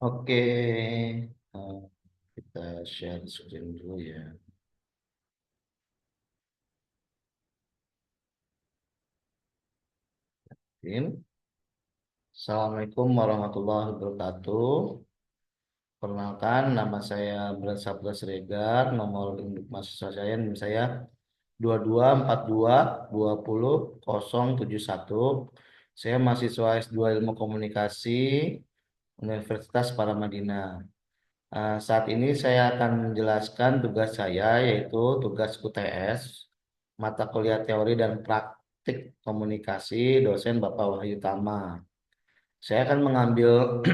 Oke, eh, kita share screen dulu ya. Ini. Assalamualaikum warahmatullahi wabarakatuh. Perkenalkan, nama saya Bran Sabda Siregar, nomor induk mahasiswa saya, NIM saya 22422071. Saya mahasiswa S2 Ilmu Komunikasi Universitas Paramadina. Saat ini saya akan menjelaskan tugas saya, yaitu tugas UTS, mata kuliah teori dan praktik komunikasi, dosen Bapak Wahyu Tama. Saya akan mengambil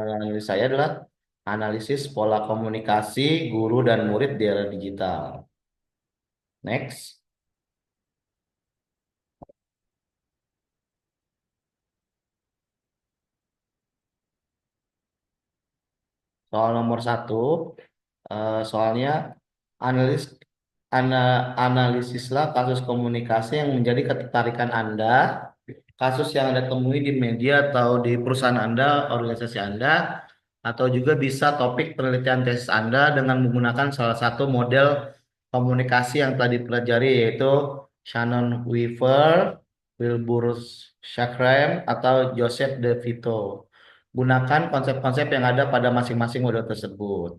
analisis saya adalah analisis pola komunikasi guru dan murid di era digital. Next, soal nomor satu, soalnya analis analisislah kasus komunikasi yang menjadi ketertarikan Anda, kasus yang Anda temui di media atau di perusahaan Anda, organisasi Anda, atau juga bisa topik penelitian tesis Anda dengan menggunakan salah satu model komunikasi yang telah dipelajari, yaitu Shannon Weaver, Wilbur Shakram, atau Joseph De Vito. Gunakan konsep-konsep yang ada pada masing-masing model tersebut.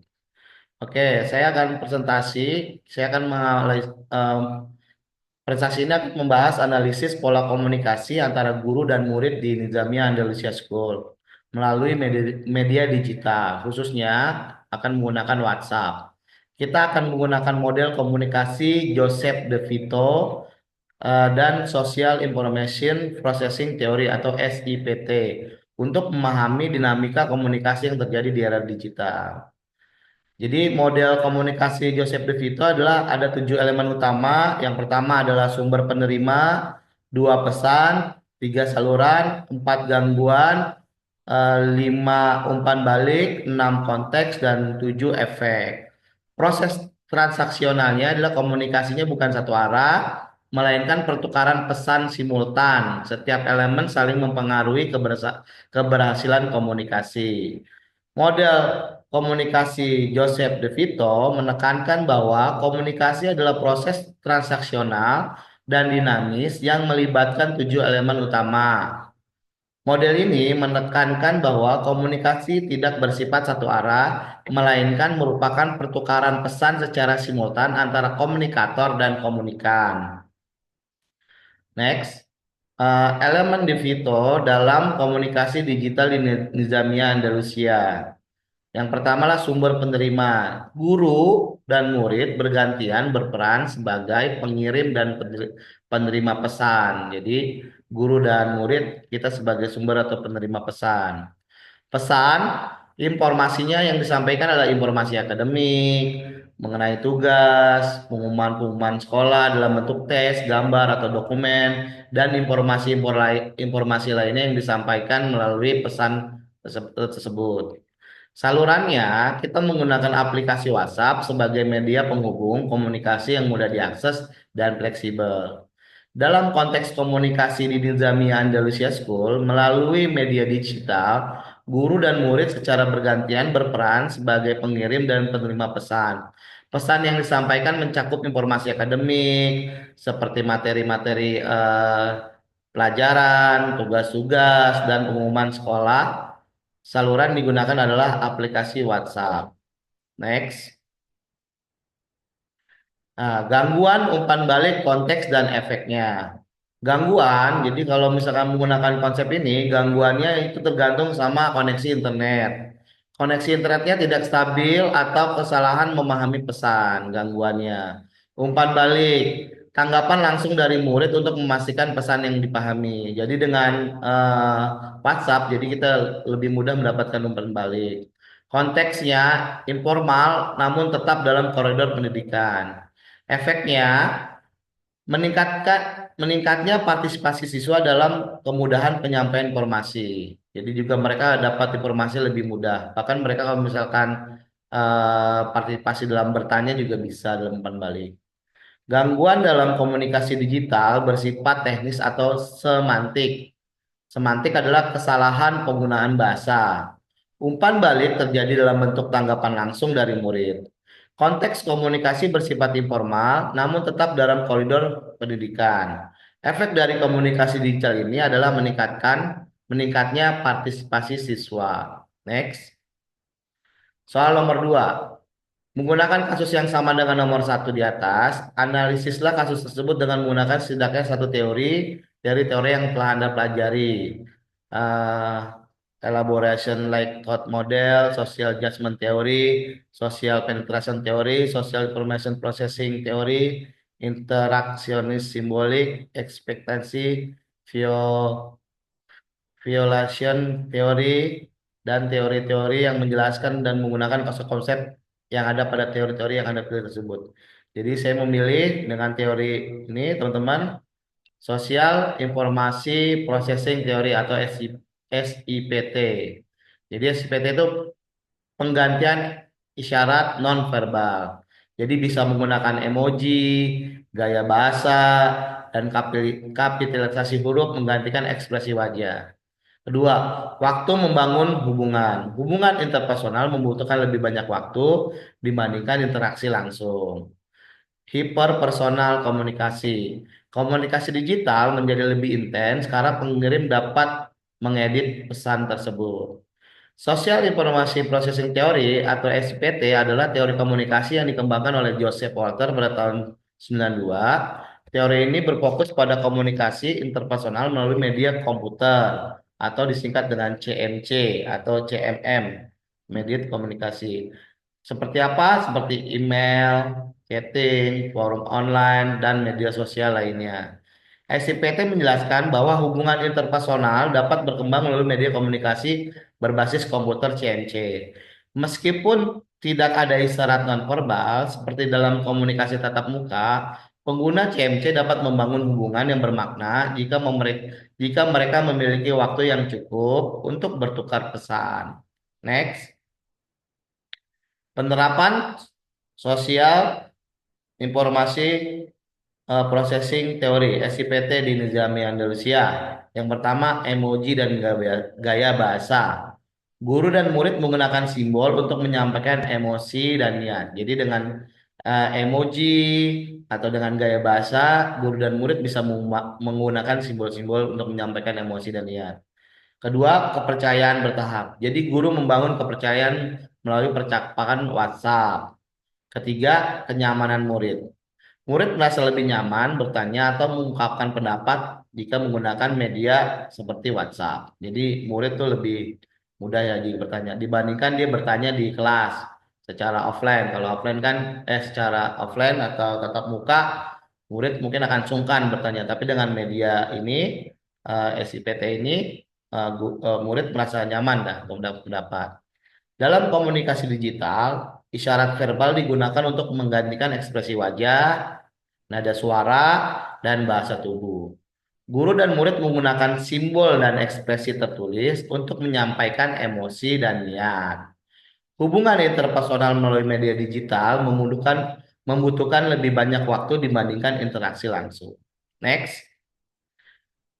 Oke, saya akan presentasi. Saya akan presentasi ini akan membahas analisis pola komunikasi antara guru dan murid di Nizamia Andalusia School melalui media digital, khususnya akan menggunakan WhatsApp. Kita akan menggunakan model komunikasi Joseph De Vito dan Social Information Processing Theory atau SIPT untuk memahami dinamika komunikasi yang terjadi di era digital. Jadi model komunikasi Joseph De Vito adalah ada 7 elemen utama. Yang pertama adalah sumber penerima, 2 pesan, 3 saluran, 4 gangguan, 5 umpan balik, 6 konteks, dan 7 efek. Proses transaksionalnya adalah komunikasinya bukan satu arah, melainkan pertukaran pesan simultan. Setiap elemen saling mempengaruhi keberhasilan komunikasi. Model komunikasi Joseph De Vito menekankan bahwa komunikasi adalah proses transaksional dan dinamis yang melibatkan 7 elemen utama. Model ini menekankan bahwa komunikasi tidak bersifat satu arah, melainkan merupakan pertukaran pesan secara simultan antara komunikator dan komunikan. Next, elemen De Vito dalam komunikasi digital di Nizamia Andalusia. Yang pertama lah sumber penerima. Guru dan murid bergantian berperan sebagai pengirim dan penerima pesan. Jadi guru dan murid kita sebagai sumber atau penerima pesan. Pesan, informasinya yang disampaikan adalah informasi akademik, mengenai tugas, pengumuman-pengumuman sekolah dalam bentuk tes, gambar, atau dokumen, dan informasi lainnya yang disampaikan melalui pesan tersebut. Salurannya, kita menggunakan aplikasi WhatsApp sebagai media penghubung komunikasi yang mudah diakses dan fleksibel. Dalam konteks komunikasi di Nizamia Andalusia School, melalui media digital, guru dan murid secara bergantian berperan sebagai pengirim dan penerima pesan. Pesan yang disampaikan mencakup informasi akademik, seperti materi-materi pelajaran, tugas-tugas, dan pengumuman sekolah. Saluran digunakan adalah aplikasi WhatsApp. Next. Nah, gangguan, umpan balik, konteks, dan efeknya. Gangguan, jadi kalau misalkan menggunakan konsep ini, gangguannya itu tergantung sama koneksi internet. Koneksi internetnya tidak stabil atau kesalahan memahami pesan, gangguannya. Umpan balik, tanggapan langsung dari murid untuk memastikan pesan yang dipahami. Jadi dengan WhatsApp, jadi kita lebih mudah mendapatkan umpan balik. Konteksnya informal, namun tetap dalam koridor pendidikan. Efeknya meningkatnya partisipasi siswa dalam kemudahan penyampaian informasi. Jadi juga mereka dapat informasi lebih mudah. Bahkan mereka kalau misalkan partisipasi dalam bertanya juga bisa dalam umpan balik. Gangguan dalam komunikasi digital bersifat teknis atau semantik. Semantik adalah kesalahan penggunaan bahasa. Umpan balik terjadi dalam bentuk tanggapan langsung dari murid. Konteks komunikasi bersifat informal, namun tetap dalam koridor pendidikan. Efek dari komunikasi digital ini adalah meningkatnya partisipasi siswa. Next. Soal nomor 2. Menggunakan kasus yang sama dengan nomor 1 di atas, analisislah kasus tersebut dengan menggunakan setidaknya satu teori dari teori yang telah Anda pelajari. Eh, Elaboration like thought model, social judgment theory, social penetration theory, social information processing theory, interaksionis simbolik, ekspektasi, violation teori, dan teori-teori yang menjelaskan dan menggunakan konsep-konsep yang ada pada teori-teori yang Anda pilih tersebut. Jadi saya memilih dengan teori ini, teman-teman, Sosial Informasi Processing Theory atau SIPT. Jadi SIPT itu penggantian isyarat nonverbal. Jadi bisa menggunakan emoji, gaya bahasa, dan kapitalisasi huruf menggantikan ekspresi wajah. Kedua, waktu membangun hubungan. Hubungan interpersonal membutuhkan lebih banyak waktu dibandingkan interaksi langsung. Hiperpersonal komunikasi. Komunikasi digital menjadi lebih intens karena pengirim dapat mengedit pesan tersebut. Social Information Processing Theory atau SPT adalah teori komunikasi yang dikembangkan oleh Joseph Walter pada tahun 92. Teori ini berfokus pada komunikasi interpersonal melalui media komputer atau disingkat dengan CMC atau CMM, media komunikasi. Seperti apa? Seperti email, chatting, forum online, dan media sosial lainnya. SCPT menjelaskan bahwa hubungan interpersonal dapat berkembang melalui media komunikasi berbasis komputer CMC. Meskipun tidak ada isyarat nonverbal seperti dalam komunikasi tatap muka, pengguna CMC dapat membangun hubungan yang bermakna jika mereka memiliki waktu yang cukup untuk bertukar pesan. Next, penerapan sosial informasi processing teori SIPT di Nizami Andalusia. Yang pertama, emoji dan gaya bahasa. Guru dan murid menggunakan simbol untuk menyampaikan emosi dan niat. Jadi dengan emoji atau dengan gaya bahasa, guru dan murid bisa menggunakan simbol-simbol untuk menyampaikan emosi dan niat. Kedua, kepercayaan bertahap. Jadi guru membangun kepercayaan melalui percakapan WhatsApp. Ketiga, kenyamanan murid. Murid merasa lebih nyaman bertanya atau mengungkapkan pendapat jika menggunakan media seperti WhatsApp. Jadi murid tuh lebih mudah ya jika bertanya dibandingkan dia bertanya di kelas secara offline. Kalau offline kan secara offline atau tatap muka, murid mungkin akan sungkan bertanya. Tapi dengan media ini SIPT ini murid merasa nyaman dah untuk mendapat pendapat. Dalam komunikasi digital, isyarat verbal digunakan untuk menggantikan ekspresi wajah, nada suara, dan bahasa tubuh. Guru dan murid menggunakan simbol dan ekspresi tertulis untuk menyampaikan emosi dan niat. Hubungan interpersonal melalui media digital membutuhkan lebih banyak waktu dibandingkan interaksi langsung. Next,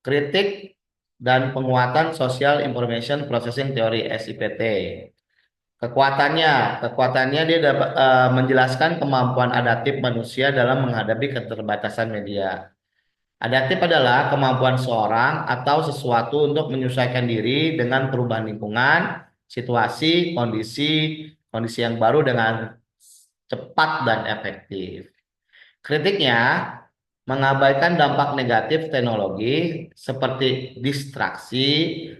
kritik dan penguatan Social Information Processing Theory (SIPT). Kekuatannya dia dapat menjelaskan kemampuan adaptif manusia dalam menghadapi keterbatasan media. Adaptif adalah kemampuan seorang atau sesuatu untuk menyesuaikan diri dengan perubahan lingkungan, situasi, kondisi yang baru dengan cepat dan efektif. Kritiknya mengabaikan dampak negatif teknologi seperti distraksi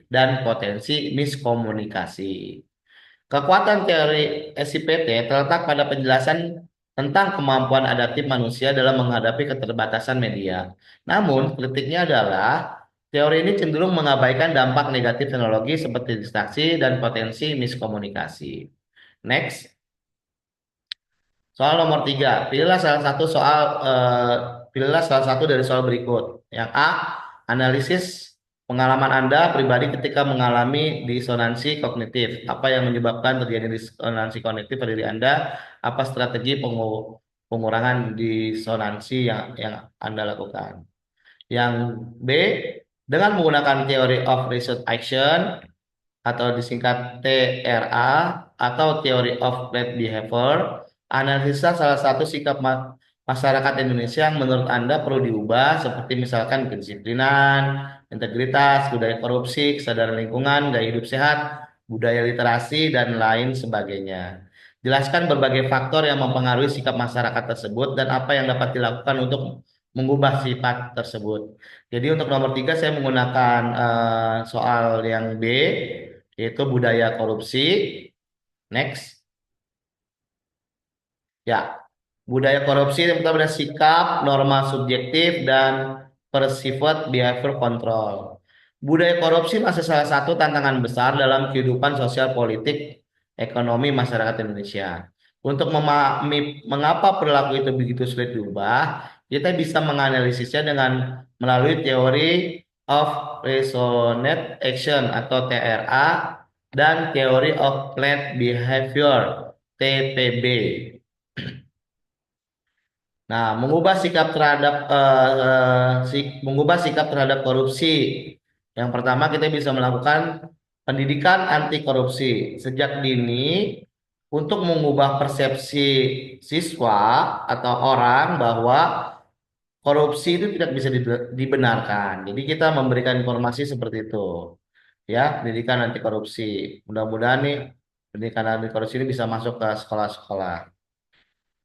dan potensi miskomunikasi. Kekuatan teori SIPT terletak pada penjelasan tentang kemampuan adaptif manusia dalam menghadapi keterbatasan media. Namun, kritiknya adalah teori ini cenderung mengabaikan dampak negatif teknologi seperti distraksi dan potensi miskomunikasi. Next, soal nomor 3. Pilihlah salah satu dari soal berikut. Yang A, analisis pengalaman Anda pribadi ketika mengalami disonansi kognitif. Apa yang menyebabkan terjadi disonansi kognitif pada diri Anda? Apa strategi pengurangan disonansi yang Anda lakukan? Yang B, dengan menggunakan teori of result action, atau disingkat TRA atau Theory of Planned Behavior, analisa salah satu sikap masyarakat Indonesia yang menurut Anda perlu diubah seperti misalkan kedisiplinan, integritas, budaya korupsi, kesadaran lingkungan, gaya hidup sehat, budaya literasi, dan lain sebagainya. Jelaskan berbagai faktor yang mempengaruhi sikap masyarakat tersebut dan apa yang dapat dilakukan untuk mengubah sifat tersebut. Jadi untuk nomor tiga saya menggunakan soal yang B, yaitu budaya korupsi. Next. Ya, budaya korupsi yang pertama ada sikap, norma subjektif, dan perceived behavior control. Budaya korupsi masih salah satu tantangan besar dalam kehidupan sosial politik ekonomi masyarakat Indonesia. Untuk memahami mengapa perilaku itu begitu sulit diubah, kita bisa menganalisisnya dengan melalui teori of resonant action atau TRA dan teori of planned behavior TPB. Nah, mengubah sikap terhadap korupsi. Yang pertama kita bisa melakukan pendidikan anti korupsi sejak dini untuk mengubah persepsi siswa atau orang bahwa korupsi itu tidak bisa dibenarkan. Jadi kita memberikan informasi seperti itu. Ya, pendidikan anti korupsi. Mudah-mudahan nih pendidikan anti korupsi ini bisa masuk ke sekolah-sekolah.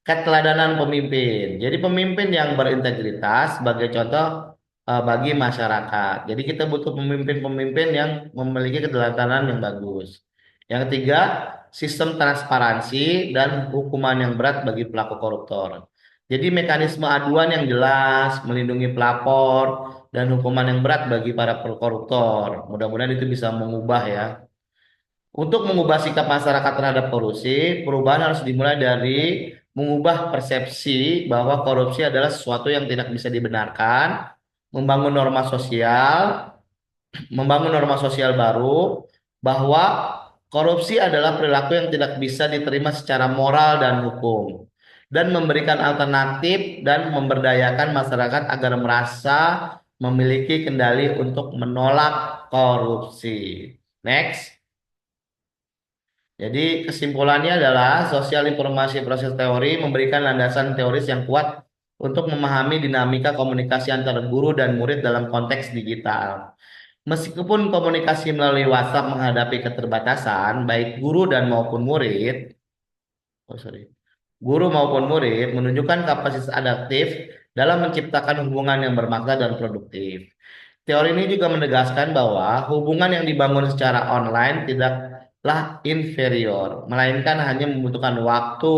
Keteladanan pemimpin. Jadi pemimpin yang berintegritas sebagai contoh bagi masyarakat. Jadi kita butuh pemimpin-pemimpin yang memiliki keteladanan yang bagus. Yang ketiga, sistem transparansi dan hukuman yang berat bagi pelaku koruptor. Jadi mekanisme aduan yang jelas, melindungi pelapor, dan hukuman yang berat bagi para koruptor. Mudah-mudahan itu bisa mengubah ya. Untuk mengubah sikap masyarakat terhadap korupsi, perubahan harus dimulai dari mengubah persepsi bahwa korupsi adalah sesuatu yang tidak bisa dibenarkan, membangun norma sosial, membangun norma sosial baru, bahwa korupsi adalah perilaku yang tidak bisa diterima secara moral dan hukum, dan memberikan alternatif dan memberdayakan masyarakat agar merasa memiliki kendali untuk menolak korupsi. Next. Jadi kesimpulannya adalah sosial informasi proses teori memberikan landasan teoris yang kuat untuk memahami dinamika komunikasi antara guru dan murid dalam konteks digital. Meskipun komunikasi melalui WhatsApp menghadapi keterbatasan, baik guru dan maupun murid, oh sorry, guru maupun murid menunjukkan kapasitas adaptif dalam menciptakan hubungan yang bermakna dan produktif. Teori ini juga menegaskan bahwa hubungan yang dibangun secara online tidaklah inferior, melainkan hanya membutuhkan waktu,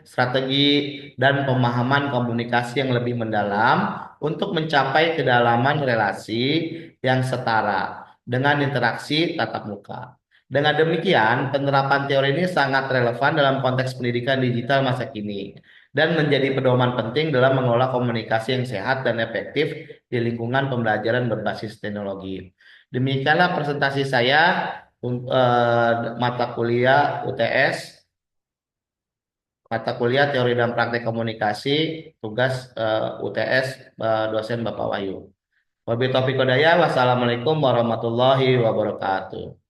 strategi, dan pemahaman komunikasi yang lebih mendalam untuk mencapai kedalaman relasi yang setara dengan interaksi tatap muka. Dengan demikian, penerapan teori ini sangat relevan dalam konteks pendidikan digital masa kini dan menjadi pedoman penting dalam mengelola komunikasi yang sehat dan efektif di lingkungan pembelajaran berbasis teknologi. Demikianlah presentasi saya mata kuliah UTS, mata kuliah teori dan praktek komunikasi, tugas UTS dosen Bapak Wahyu. Wabillahi taufiq wal hidayah. Wassalamualaikum warahmatullahi wabarakatuh.